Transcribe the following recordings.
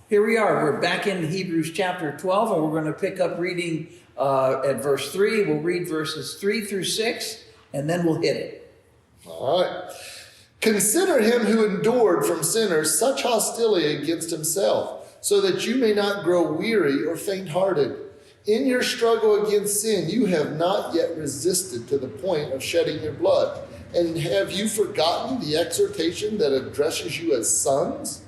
Here we are. We're back in Hebrews chapter 12, and we're going to pick up reading at verse 3. We'll read verses 3 through 6, and then we'll hit it. All right. Consider him who endured from sinners such hostility against himself, so that you may not grow weary or faint-hearted. In your struggle against sin, you have not yet resisted to the point of shedding your blood. And have you forgotten the exhortation that addresses you as sons?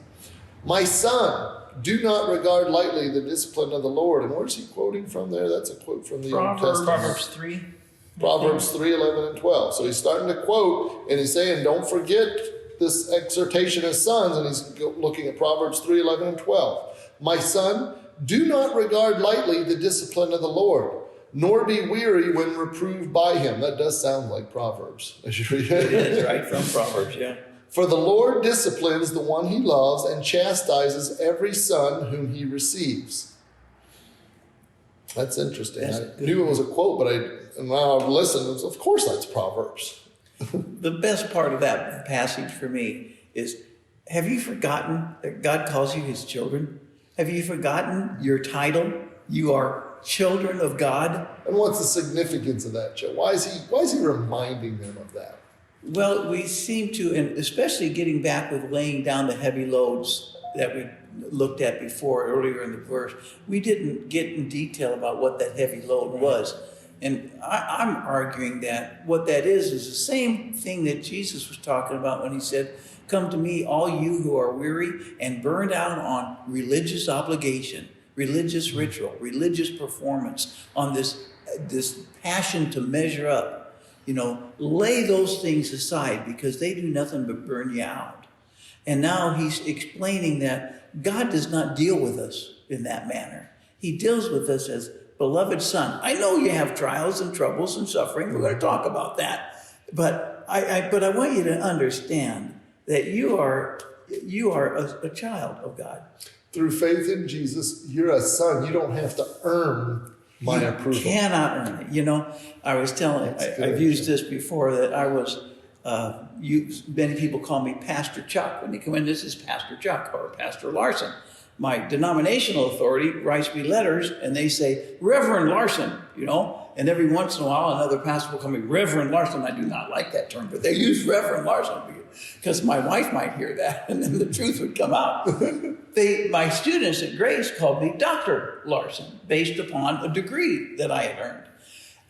My son, do not regard lightly the discipline of the Lord. And where's he quoting from there? That's a quote from the Old Testament. Proverbs 3. Proverbs 3, 11, and 12. So he's starting to quote, and he's saying, don't forget this exhortation as sons. And he's looking at Proverbs 3, 11, and 12. My son, do not regard lightly the discipline of the Lord, nor be weary when reproved by him. That does sound like Proverbs, as you read it. It is, right? From Proverbs, yeah. For the Lord disciplines the one he loves and chastises every son whom he receives. That's interesting. I knew it was a quote, but now I've listened. Of course that's Proverbs. The best part of that passage for me is, have you forgotten that God calls you his children? Have you forgotten your title? You are children of God. And what's the significance of that, Joe? Why is he reminding them of that? Well, we seem to, and especially getting back with laying down the heavy loads that we looked at before earlier in the verse, we didn't get in detail about what that heavy load was. And I'm arguing that what that is the same thing that Jesus was talking about when he said, come to me, all you who are weary and burned out on religious obligation, religious ritual, religious performance, on this passion to measure up. Lay those things aside because they do nothing but burn you out. And now he's explaining that God does not deal with us in that manner. He deals with us as beloved son. I know you have trials and troubles and suffering. We're going to talk about that. But I want you to understand that you are a child of God. Through faith in Jesus, you're a son. You don't have to earn my approval. You cannot earn it. I was telling, I've used this before, that I was, many people call me Pastor Chuck. When they come in, this is Pastor Chuck or Pastor Larson. My denominational authority writes me letters and they say, Reverend Larson, and every once in a while another pastor will call me Reverend Larson. I do not like that term, but they use Reverend Larson because my wife might hear that and then the truth would come out. My students at Grace called me Dr. Larson based upon a degree that I had earned.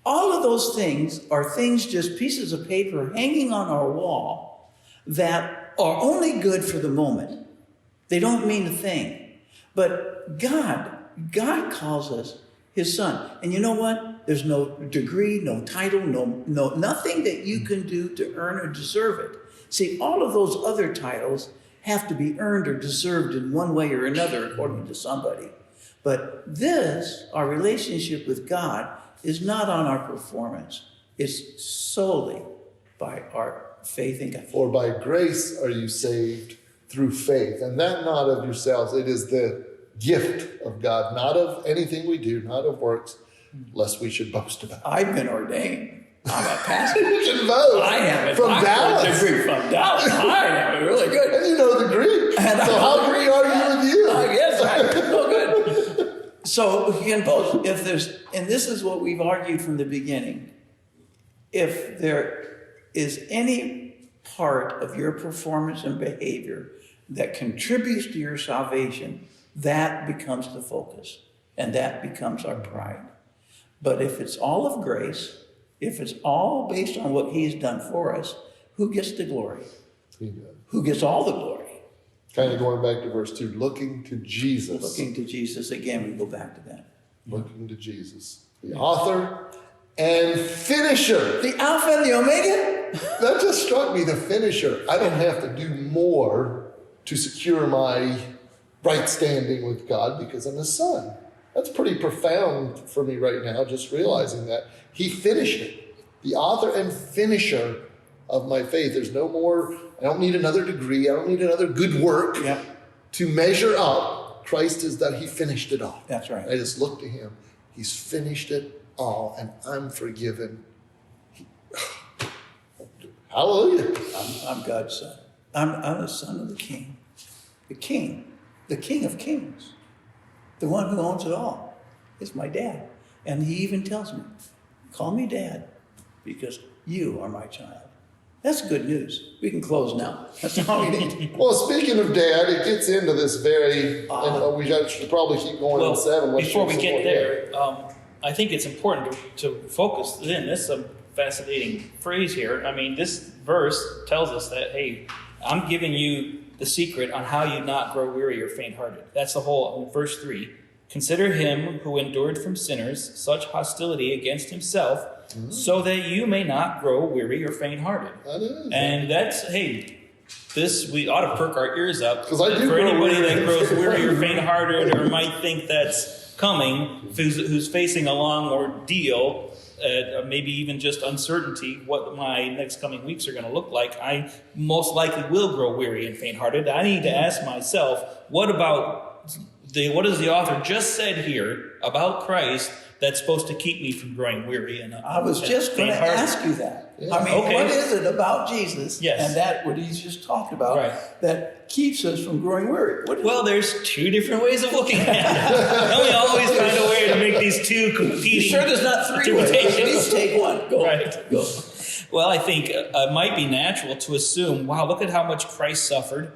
All of those things are things, just pieces of paper hanging on our wall that are only good for the moment. They don't mean a thing. But God calls us his son. And you know what? There's no degree, no title, no nothing that you can do to earn or deserve it. See, all of those other titles have to be earned or deserved in one way or another according to somebody. But this, our relationship with God, is not on our performance. It's solely by our faith in God. For by grace are you saved through faith, and that not of yourselves. It is the gift of God, not of anything we do, not of works, lest we should boast about it. I've been ordained. I'm a pastor. You can vote. I have a from Dallas. degree from Dallas. I have it really good. And you know the Greek. And so how Greek are you with you? Yes, I'm so good. So you can both, if there's, and this is what we've argued from the beginning, if there is any part of your performance and behavior that contributes to your salvation, that becomes the focus, and that becomes our pride. But if it's all of grace, if it's all based on what he's done for us, who gets the glory? Who gets all the glory? Kind of going back to verse 2, looking to Jesus. Looking to Jesus. Again, we go back to that. Looking to Jesus, the author and finisher. The Alpha and the Omega? That just struck me, the finisher. I don't have to do more to secure my right standing with God because I'm his son. That's pretty profound for me right now, just realizing that he finished it. The author and finisher of my faith. There's no more, I don't need another degree. I don't need another good work to measure up. Christ is that he finished it all. That's right. I just look to him. He's finished it all, and I'm forgiven. Hallelujah. I'm God's son. I'm the son of the King. The King. the King of Kings, the one who owns it all, is my dad. And he even tells me, call me dad, because you are my child. That's good news. We can close now. That's all we need. Well, speaking of dad, it gets into this very, and we should probably keep going in 7. Before we get there, I think it's important to focus in. This is a fascinating phrase here. I mean, this verse tells us that, hey, I'm giving you the secret on how you not grow weary or faint-hearted. That's the whole, verse 3. Consider him who endured from sinners such hostility against himself, so that you may not grow weary or faint-hearted. And that's, hey, we ought to perk our ears up. Because I do for anybody weary. that grows weary or faint-hearted or might think that's coming, who's facing a long ordeal, maybe even just uncertainty, what my next coming weeks are going to look like, I most likely will grow weary and faint-hearted. I need to ask myself, what does the author just said here about Christ that's supposed to keep me from growing weary and I was just going to ask you that. Yeah. I mean, Okay. what is it about Jesus and that what he's just talked about that keeps us from growing weary? Well, there's two different ways of looking at it. Don't we always find a way to make these two competing You sure there's not 3 ways? You need interpretations? to take one. Go. Right. Go. Well, I think it might be natural to assume, wow, look at how much Christ suffered.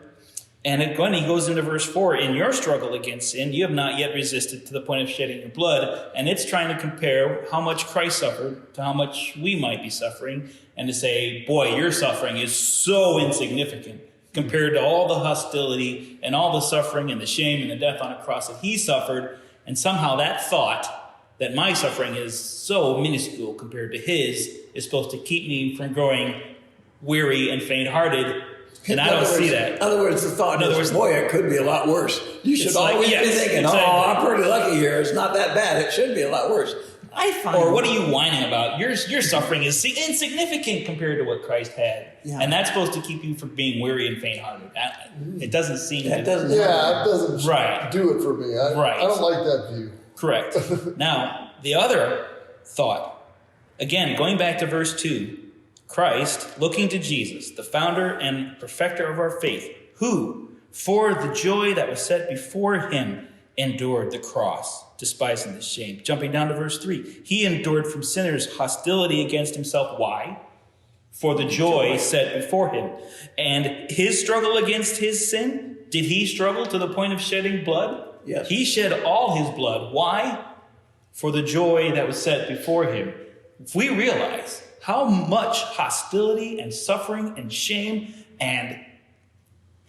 And when he goes into verse 4, in your struggle against sin, you have not yet resisted to the point of shedding your blood. And it's trying to compare how much Christ suffered to how much we might be suffering. And to say, boy, your suffering is so insignificant compared to all the hostility and all the suffering and the shame and the death on a cross that he suffered. And somehow that thought that my suffering is so minuscule compared to his is supposed to keep me from growing weary and faint-hearted. And I don't see that. In other words, the thought is, boy, it could be a lot worse. You should It's like, always be yes, thinking, exactly. oh, I'm pretty lucky here. It's not that bad. It should be a lot worse. I find. Or what are you whining about? Your suffering is insignificant compared to what Christ had. Yeah. And that's supposed to keep you from being weary and faint-hearted. It doesn't seem That doesn't Yeah, it doesn't Right. do it for me. I don't like that view. correct. Now, the other thought, again, going back to verse 2, Christ, looking to Jesus, the founder and perfecter of our faith, who, for the joy that was set before him, endured the cross, despising the shame. Jumping down to verse 3, he endured from sinners hostility against himself. Why? For the joy set before him. And his struggle against his sin, did he struggle to the point of shedding blood? Yes. He shed all his blood. Why? For the joy that was set before him. If we realize how much hostility and suffering and shame and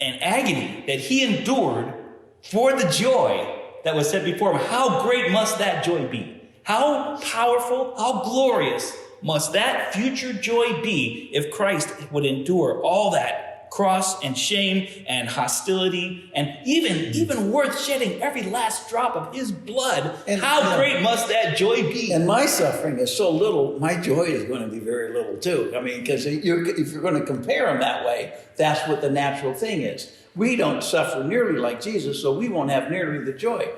agony that he endured for the joy that was set before him, how great must that joy be? How powerful, how glorious must that future joy be if Christ would endure all that cross and shame and hostility and even worth shedding every last drop of his blood? And how great must that joy be? And my suffering is so little, my joy is going to be very little too. I mean, because if you're going to compare them that way, that's what the natural thing is. We don't suffer nearly like Jesus, so we won't have nearly the joy.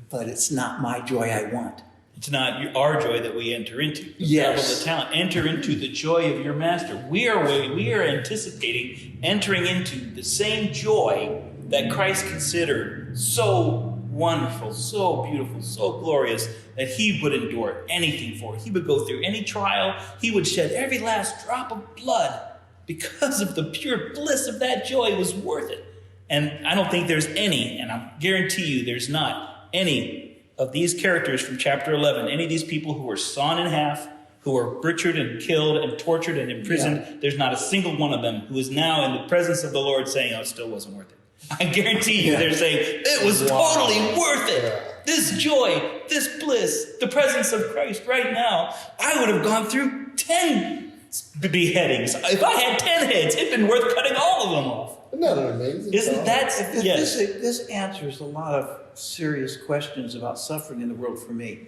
But it's not my joy I want. It's not our joy that we enter into. The Yes. parable of the talent. Enter into the joy of your master. We are anticipating entering into the same joy that Christ considered so wonderful, so beautiful, so glorious that he would endure anything for. He would go through any trial. He would shed every last drop of blood because of the pure bliss of that joy. It was worth it. And I don't think there's any, and I guarantee you there's not any of these characters from chapter 11, any of these people who were sawn in half, who were butchered and killed and tortured and imprisoned, there's not a single one of them who is now in the presence of the Lord saying, oh, it still wasn't worth it. I guarantee you they're saying, it was totally worth it. This joy, this bliss, the presence of Christ right now, I would have gone through 10 beheadings. If I had 10 heads, it'd been worth cutting all of them off. Isn't that an amazing Isn't thought? that? Yes. This answers a lot of serious questions about suffering in the world for me.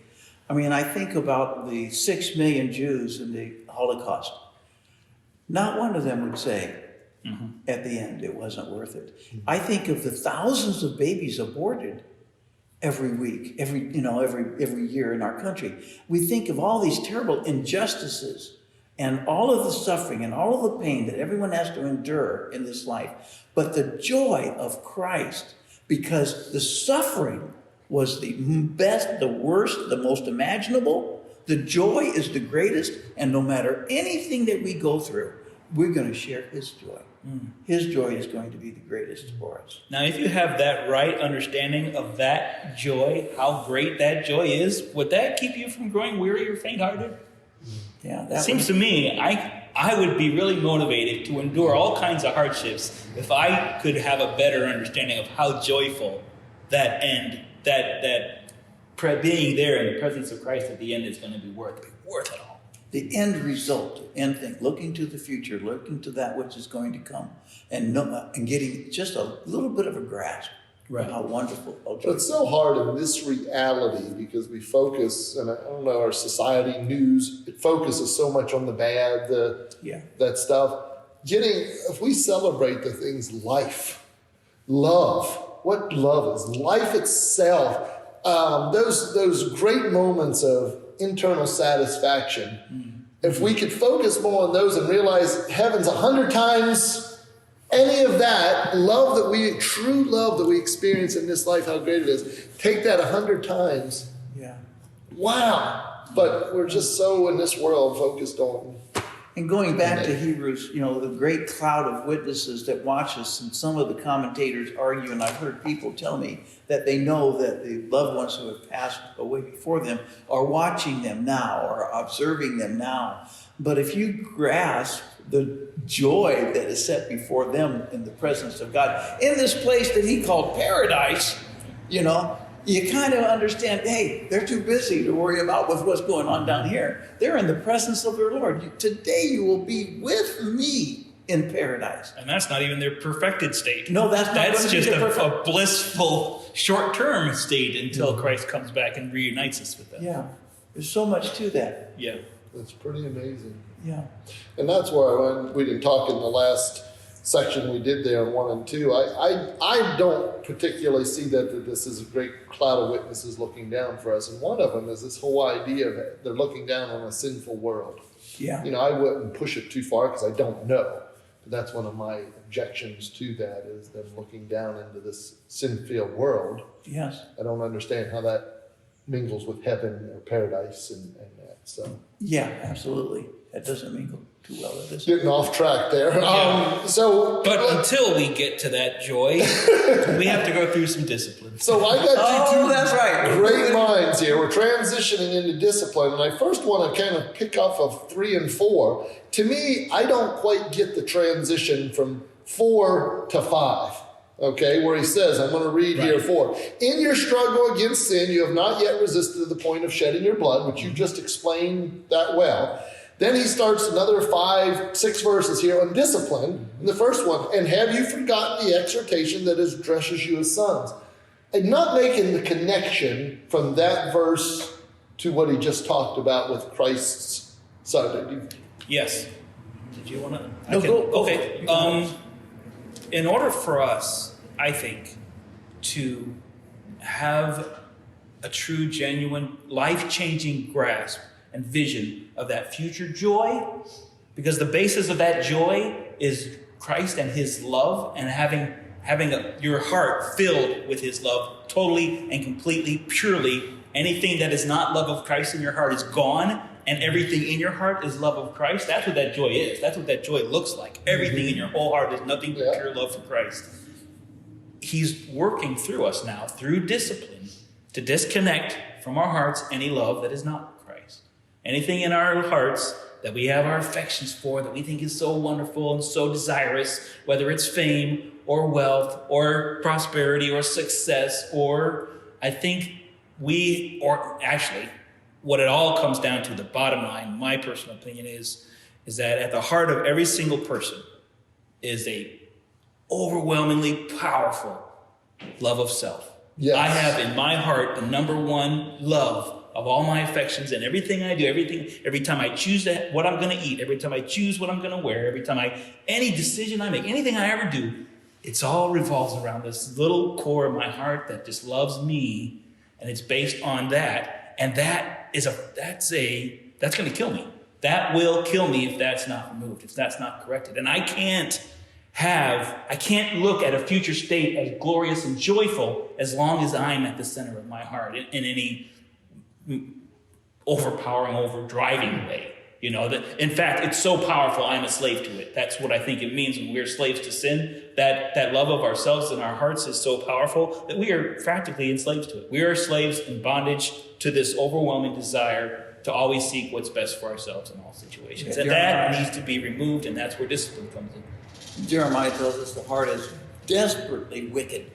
I mean, I think about the 6 million Jews in the Holocaust. Not one of them would say at the end it wasn't worth it. I think of the thousands of babies aborted every week, every year in our country. We think of all these terrible injustices and all of the suffering and all of the pain that everyone has to endure in this life. But the joy of Christ, because the suffering was the best, the worst, the most imaginable. The joy is the greatest, and no matter anything that we go through, we're going to share his joy. His joy is going to be the greatest for us. Now, if you have that right understanding of that joy, how great that joy is, would that keep you from growing weary or faint-hearted? Yeah, It seems to me I would be really motivated to endure all kinds of hardships if I could have a better understanding of how joyful that end, being there in the presence of Christ at the end is going to be worth it all. the end result, the end thing, looking to the future, looking to that which is going to come, and getting just a little bit of a grasp Right. of how wonderful. How But it's so hard in this reality because we focus, and I don't know, our society news, it focuses so much on the bad, that stuff. If we celebrate the things life, love, what love is, life itself, those great moments of internal satisfaction, if we could focus more on those and realize heaven's 100 times any of that true love that we experience in this life, how great it is, take that 100 times. Yeah. Wow. But we're just so in this world focused on. And going back to Hebrews, the great cloud of witnesses that watch us, and some of the commentators argue, and I've heard people tell me that they know that the loved ones who have passed away before them are watching them now, or observing them now. But if you grasp the joy that is set before them in the presence of God, in this place that he called paradise, you kind of understand, hey, they're too busy to worry about what's going on down here. They're in the presence of their Lord. Today you will be with me in paradise. And that's not even their perfected state. No, that's not That's going to be just their a blissful short-term state until Christ comes back and reunites us with them. Yeah, there's so much to that. Yeah. It's pretty amazing. Yeah. And that's where we didn't talk in the last section we did there in 1 and 2. I don't particularly see that this is a great cloud of witnesses looking down for us. And one of them is this whole idea of they're looking down on a sinful world. Yeah. I wouldn't push it too far because I don't know. But that's one of my objections to that is them looking down into this sin-filled world. Yes. I don't understand how that mingles with heaven or paradise and that. So Yeah, absolutely. That doesn't mingle too well, does it? getting off track there. Yeah. But But until we get to that joy, we have to go through some discipline. so I got you two that's right. great minds here. We're transitioning into discipline, and I first want to kind of pick off of 3 and 4. To me, I don't quite get the transition from 4 to 5. Okay, where he says, I'm going to read here 4. In your struggle against sin, you have not yet resisted to the point of shedding your blood, which you just explained that well. Then he starts another 6 verses here on discipline. And the first one, and have you forgotten the exhortation that addresses you as sons? And not making the connection from that verse to what he just talked about with Christ's son. Yes. Did you want to? No, go. Okay. In order for us, I think, to have a true, genuine, life-changing grasp and vision of that future joy, because the basis of that joy is Christ and his love, and having your heart filled with his love totally and completely, purely. Anything that is not love of Christ in your heart is gone, and everything in your heart is love of Christ. That's what that joy is. That's what that joy looks like. Everything in your whole heart is nothing but pure love for Christ. He's working through us now, through discipline, to disconnect from our hearts any love that is not Christ. Anything in our hearts that we have our affections for, that we think is so wonderful and so desirous, whether it's fame or wealth or prosperity or success, or I think what it all comes down to, the bottom line, my personal opinion is that at the heart of every single person is a overwhelmingly powerful love of self. Yes. I have in my heart the number one love of all my affections, and everything I do, every time I choose what I'm going to eat, every time I choose what I'm going to wear, any decision I make, anything I ever do, it's all revolves around this little core of my heart that just loves me, and it's based on that, and that's going to kill me. That will kill me if that's not removed, if that's not corrected. And I can't I can't look at a future state as glorious and joyful as long as I'm at the center of my heart in any overpowering, overdriving way. You know, in fact, it's so powerful, I'm a slave to it. That's what I think it means when we're slaves to sin. That love of ourselves in our hearts is so powerful that we are practically enslaved to it. We are slaves in bondage to this overwhelming desire to always seek what's best for ourselves in all situations. Yeah, and that needs to be removed, and that's where discipline comes in. Jeremiah tells us the heart is desperately wicked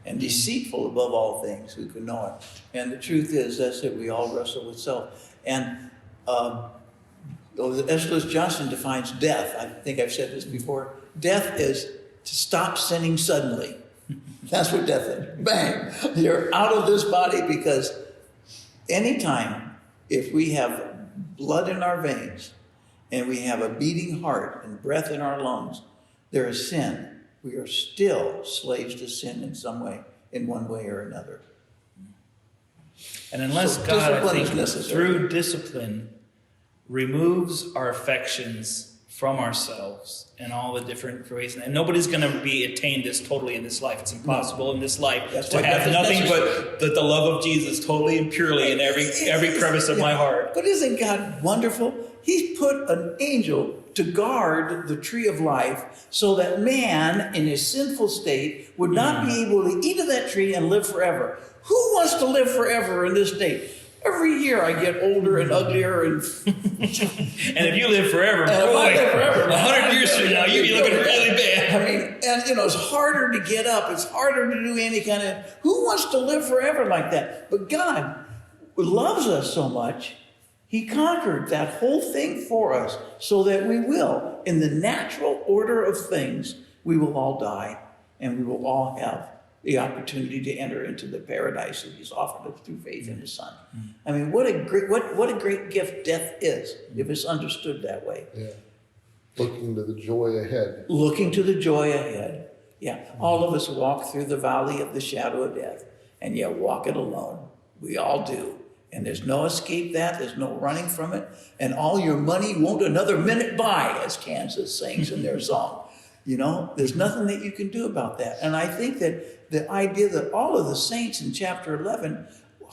and deceitful above all things. Who can know it? And the truth is, that's it. We all wrestle with self. And S. Lewis Johnson defines death. I think I've said this before. Death is to stop sinning suddenly. That's what death is. Bang! You're out of this body, because anytime, if we have blood in our veins and we have a beating heart and breath in our lungs, there is sin. We are still slaves to sin in some way, in one way or another. And unless So God, I discipline think, is necessary. through discipline, removes our affections from ourselves in all the different ways. And nobody's going to attain this totally in this life. It's impossible in this life That's to why have death is nothing necessary. but the love of Jesus totally and purely in every crevice of my heart. But isn't God wonderful? He's put an angel to guard the tree of life so that man in his sinful state would not be able to eat of that tree and live forever. Who wants to live forever in this state? Every year I get older and uglier and And if you live forever, if I live forever, 100 years from now, you'd be looking really bad. I mean, and it's harder to get up. It's harder to do any kind of, who wants to live forever like that? But God loves us so much, he conquered that whole thing for us so that we will, in the natural order of things, we will all die and we will all have the opportunity to enter into the paradise that he's offered us through faith in his son. I mean, what a great gift death is if it's understood that way. Yeah. Looking to the joy ahead. Looking to the joy ahead. Yeah, all of us walk through the valley of the shadow of death, and yet walk it alone. We all do. And there's no escape that. There's no running from it. And all your money won't another minute buy, as Kansas sings in their song. You know, there's nothing that you can do about that. And I think that the idea that all of the saints in chapter 11,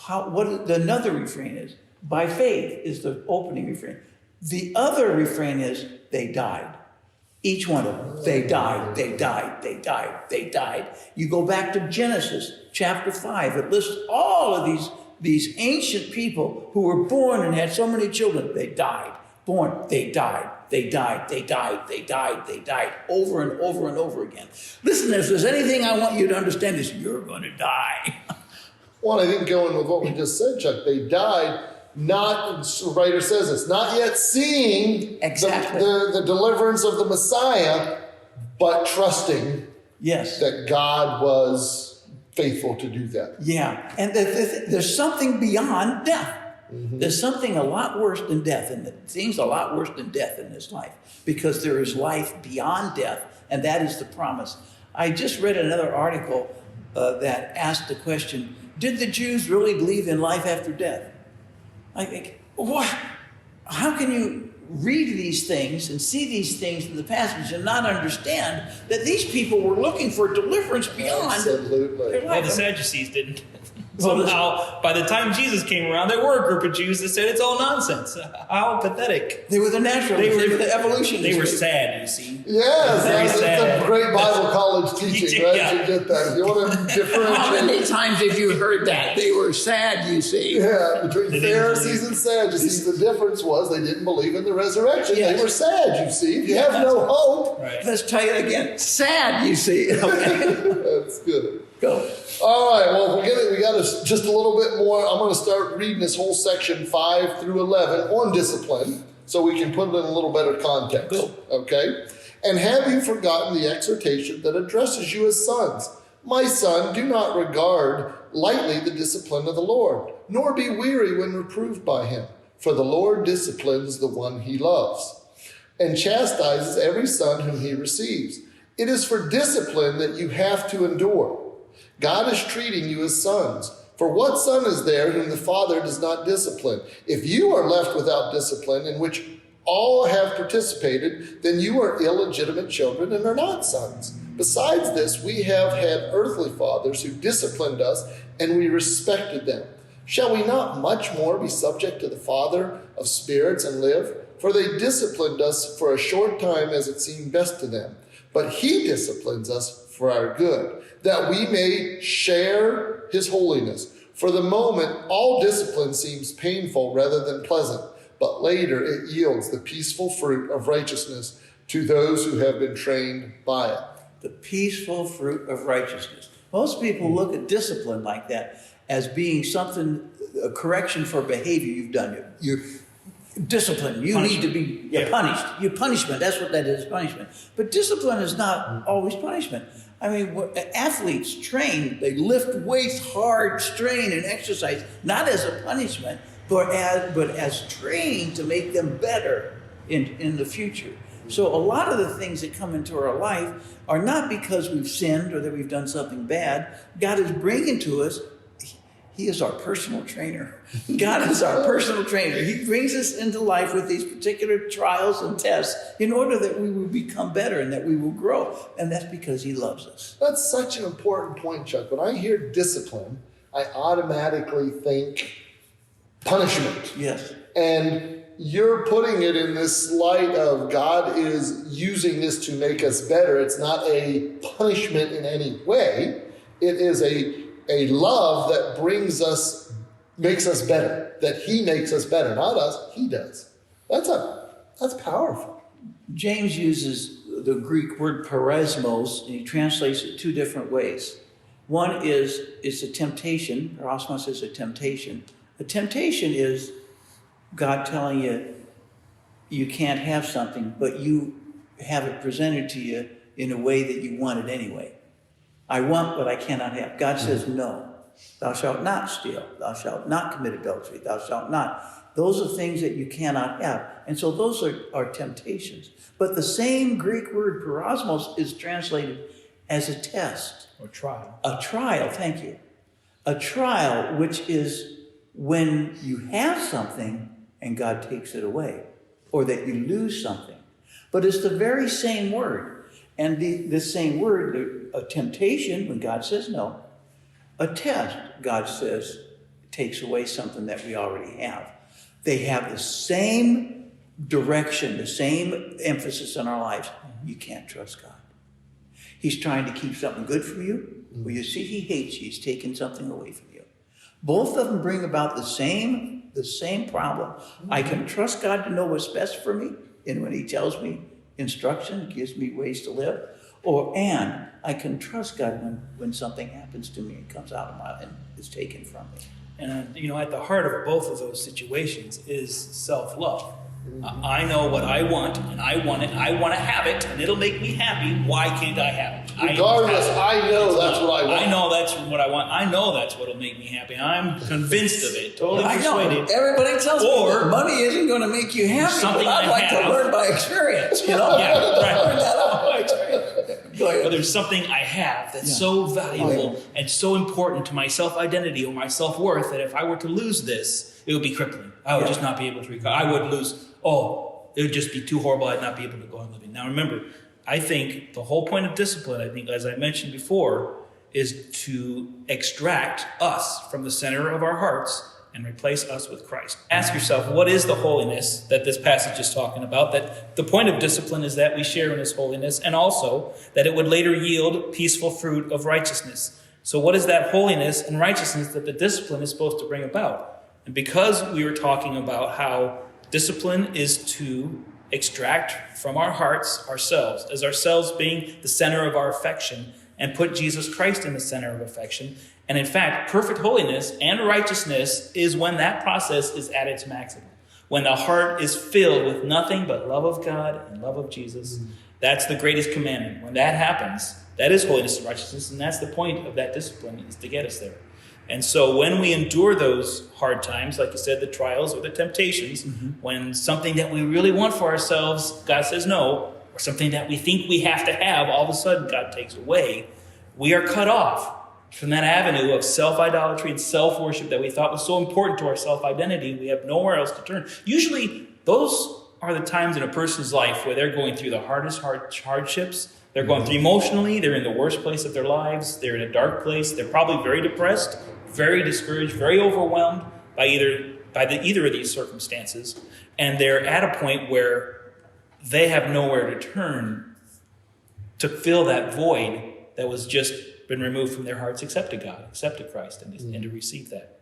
another refrain is, by faith is the opening refrain. The other refrain is, they died. Each one of them, they died, they died, they died, they died. You go back to Genesis chapter 5, it lists all of these ancient people who were born and had so many children. They died, born, they died. They died, they died, they died, they died, over and over and over again. Listen, if there's anything I want you to understand is you're going to die. Well, I think going with what we just said, Chuck, they died not, the writer says it's not yet seeing Exactly. the deliverance of the Messiah, but trusting Yes. that God was faithful to do that. Yeah, and there's something beyond death. There's something a lot worse than death, and it seems a lot worse than death in this life, because there is life beyond death, and that is the promise. I just read another article that asked the question, did the Jews really believe in life after death? I think, what? How can you read these things and see these things in the passage and not understand that these people were looking for deliverance beyond Absolutely. their Well, life? the Sadducees didn't. Well, Somehow, by the time Jesus came around, there were a group of Jews that said it's all nonsense. How pathetic. They were the naturalists. They were the evolutionists. They were sad, you see. Yes, Very that's sad. a great Bible college teaching, right? Yeah. You get that. If you want to How many differentiate times have you heard that? They were sad, you see. between They didn't Pharisees believe. and Sadducees, the difference was they didn't believe in the resurrection. Yes. They were sad, you see. If you have no hope, Right. Let's try it again. Sad, you see. Okay. that's good. Go. All right, well, we got just a little bit more. I'm going to start reading this whole section 5 through 11 on discipline so we can put it in a little better context. Go. Okay? And have you forgotten the exhortation that addresses you as sons? My son, do not regard lightly the discipline of the Lord, nor be weary when reproved by him. For the Lord disciplines the one he loves, and chastises every son whom he receives. It is for discipline that you have to endure. God is treating you as sons. For what son is there whom the Father does not discipline? If you are left without discipline, in which all have participated, then you are illegitimate children and are not sons. Besides this, we have had earthly fathers who disciplined us, and we respected them. Shall we not much more be subject to the Father of spirits and live? For they disciplined us for a short time as it seemed best to them. But he disciplines us for our good, that we may share his holiness. For the moment, all discipline seems painful rather than pleasant, but later it yields the peaceful fruit of righteousness to those who have been trained by it. The peaceful fruit of righteousness. Most people look at discipline like that as being something, a correction for behavior you've done. You're disciplined. You need to be punished. Your punishment, that's what that is, punishment. But discipline is not always punishment. I mean, athletes train, they lift weights hard, strain, and exercise, not as a punishment, but as training to make them better in the future. So a lot of the things that come into our life are not because we've sinned or that we've done something bad. God is bringing to us, he is our personal trainer. God is our personal trainer. He brings us into life with these particular trials and tests in order that we will become better and that we will grow. And that's because he loves us. That's such an important point, Chuck. When I hear discipline, I automatically think punishment. Yes. And you're putting it in this light of God is using this to make us better. It's not a punishment in any way. It is a love that makes us better. That he makes us better. Not us, he does. That's powerful. James uses the Greek word peresmos, and he translates it two different ways. One is it's a temptation. Peresmos is a temptation. A temptation is God telling you you can't have something, but you have it presented to you in a way that you want it anyway. I want what I cannot have. God says, no, thou shalt not steal. Thou shalt not commit adultery. Thou shalt not. Those are things that you cannot have. And so those are temptations. But the same Greek word peresmos is translated as a test. Or trial. A trial, thank you. A trial, which is when you have something and God takes it away, or that you lose something. But it's the very same word. And the same word, a temptation, when God says no. A test, God says, takes away something that we already have. They have the same direction, the same emphasis in our lives. You can't trust God. He's trying to keep something good from you. Well, you see, he hates you. He's taking something away from you. Both of them bring about the same problem. I can trust God to know what's best for me, and when he tells me instruction, gives me ways to live, and I can trust God when something happens to me and comes out of my and is taken from me. And at the heart of both of those situations is self-love. I know what I want, and I want it. I want to have it, and it'll make me happy. Why can't I have it? Regardless, I know that's what I want. I know that's what I want. I know that's what'll make me happy. I'm convinced of it. Totally I know. persuaded. Everybody tells me that money isn't going to make you happy, but I'd like to learn by experience. Yeah, right. Learn that out by experience. Go ahead. But there's something I have that's so valuable and so important to my self-identity or my self-worth that if I were to lose this, it would be crippling. I would just not be able to recover. I would lose. It would just be too horrible. I'd not be able to go on living. Now remember, I think the whole point of discipline, I think, as I mentioned before, is to extract us from the center of our hearts and replace us with Christ. Ask yourself, what is the holiness that this passage is talking about? That the point of discipline is that we share in his holiness, and also that it would later yield peaceful fruit of righteousness. So what is that holiness and righteousness that the discipline is supposed to bring about? And because we were talking about how discipline is to extract from our hearts ourselves, as ourselves being the center of our affection, and put Jesus Christ in the center of affection. And in fact, perfect holiness and righteousness is when that process is at its maximum. When the heart is filled with nothing but love of God and love of Jesus. That's the greatest commandment. When that happens, that is holiness and righteousness, and that's the point of that discipline, is to get us there. And so when we endure those hard times, like you said, the trials or the temptations, when something that we really want for ourselves, God says no, or something that we think we have to have, all of a sudden God takes away, we are cut off from that avenue of self-idolatry and self-worship that we thought was so important to our self-identity. We have nowhere else to turn. Usually those are the times in a person's life where they're going through the hardest hardships. They're going through emotionally, they're in the worst place of their lives, they're in a dark place, they're probably very depressed, very discouraged, very overwhelmed by either of these circumstances. And they're at a point where they have nowhere to turn to fill that void that was just been removed from their hearts, except to God, except to Christ, and to receive that.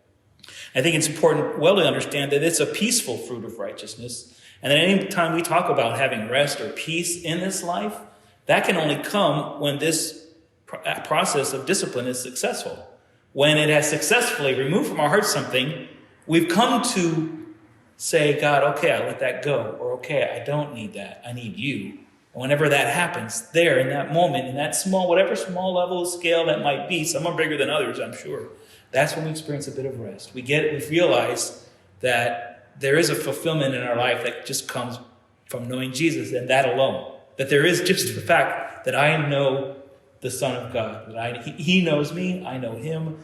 I think it's important well to understand that it's a peaceful fruit of righteousness, and that any time we talk about having rest or peace in this life, that can only come when this process of discipline is successful. When it has successfully removed from our hearts something, we've come to say, God, okay, I let that go. Or, okay, I don't need that. I need you. And whenever that happens, there in that moment, in that whatever small level of scale that might be, some are bigger than others, I'm sure, that's when we experience a bit of rest. We realize that there is a fulfillment in our life that just comes from knowing Jesus and that alone. That there is just the fact that I know the Son of God, that He knows me, I know Him,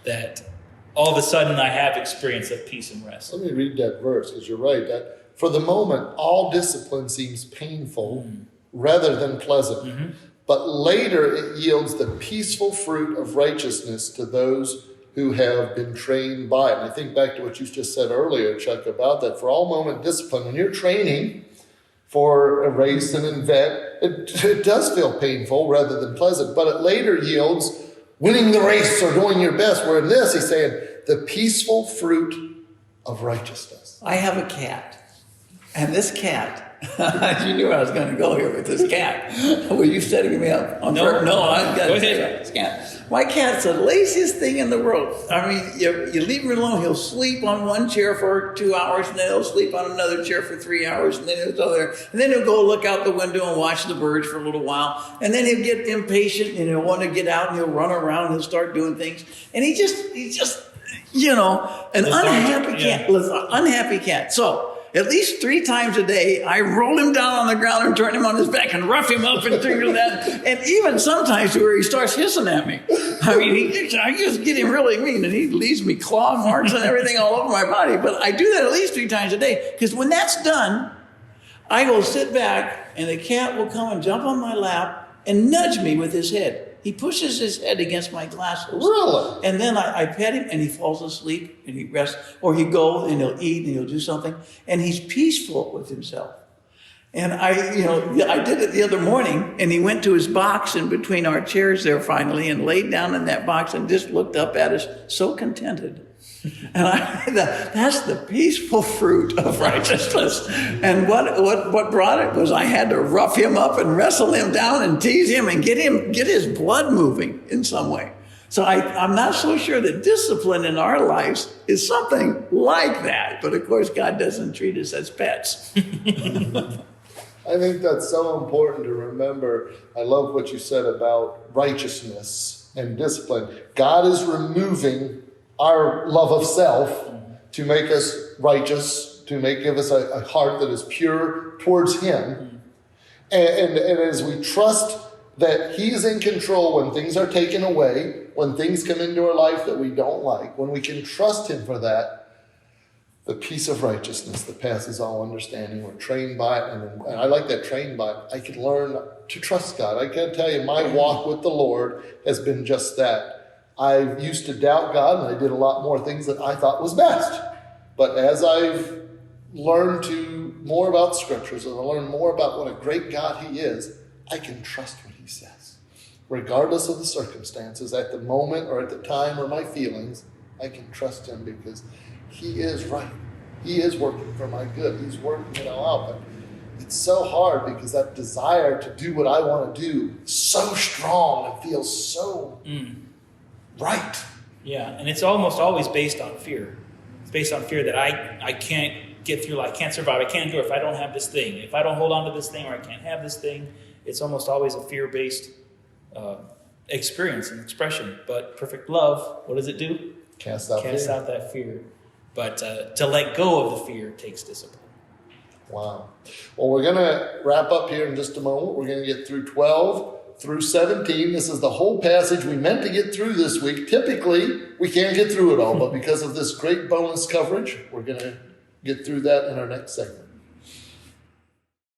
that all of a sudden I have experience of peace and rest. Let me read that verse, because you're right. That for the moment, all discipline seems painful rather than pleasant. But later it yields the peaceful fruit of righteousness to those who have been trained by it. And I think back to what you just said earlier, Chuck, about that. For all moment discipline, when you're training for a race and in vet, it does feel painful rather than pleasant, but it later yields winning the race or doing your best. Where in this, he's saying the peaceful fruit of righteousness. I have a cat, and this cat, you knew I was going to go here with this cat. Were you setting me up? No, I've got to say about this cat. My cat's the laziest thing in the world. I mean, you leave him alone, he'll sleep on one chair for 2 hours, and then he'll sleep on another chair for 3 hours, and then he'll go there, and then he'll go look out the window and watch the birds for a little while, and then he'll get impatient, and he'll want to get out, and he'll run around, and he'll start doing things, and he's just, an unhappy cat. So, at least 3 times a day, I roll him down on the ground and turn him on his back and rough him up and things like that. And even sometimes where he starts hissing at me. I mean, I just get him really mean, and he leaves me claw marks and everything all over my body. But I do that at least 3 times a day, because when that's done, I will sit back, and the cat will come and jump on my lap and nudge me with his head. He pushes his head against my glasses. Really? And then I pet him, and he falls asleep, and he rests. Or he'll go, and he'll eat, and he'll do something. And he's peaceful with himself. And I did it the other morning, and he went to his box in between our chairs there finally, and laid down in that box and just looked up at us, so contented. And that's the peaceful fruit of righteousness. And what brought it was I had to rough him up and wrestle him down and tease him and get his blood moving in some way. So I'm not so sure that discipline in our lives is something like that. But of course, God doesn't treat us as pets. I think that's so important to remember. I love what you said about righteousness and discipline. God is removing our love of self to make us righteous, to give us a heart that is pure towards Him. And as we trust that He's in control when things are taken away, when things come into our life that we don't like, when we can trust Him for that, the peace of righteousness that passes all understanding, we're trained by it. And I like that, trained by it. I can learn to trust God. I can tell you, my walk with the Lord has been just that. I used to doubt God, and I did a lot more things that I thought was best. But as I've learned more about Scriptures, and I learned more about what a great God He is, I can trust what He says. Regardless of the circumstances, at the moment or at the time or my feelings, I can trust Him because He is right. He is working for my good. He's working it all out. But it's so hard because that desire to do what I want to do is so strong and feels so right. Yeah, and it's almost always based on fear. It's based on fear that I can't get through life, I can't survive, I can't do it if I don't have this thing. If I don't hold on to this thing, or I can't have this thing, it's almost always a fear-based experience and expression. But perfect love, what does it do? Cast out that fear. But to let go of the fear takes discipline. Wow. Well, we're going to wrap up here in just a moment. We're going to get through 12 through 17. This is the whole passage we meant to get through this week. Typically, we can't get through it all, but because of this great bonus coverage, we're going to get through that in our next segment.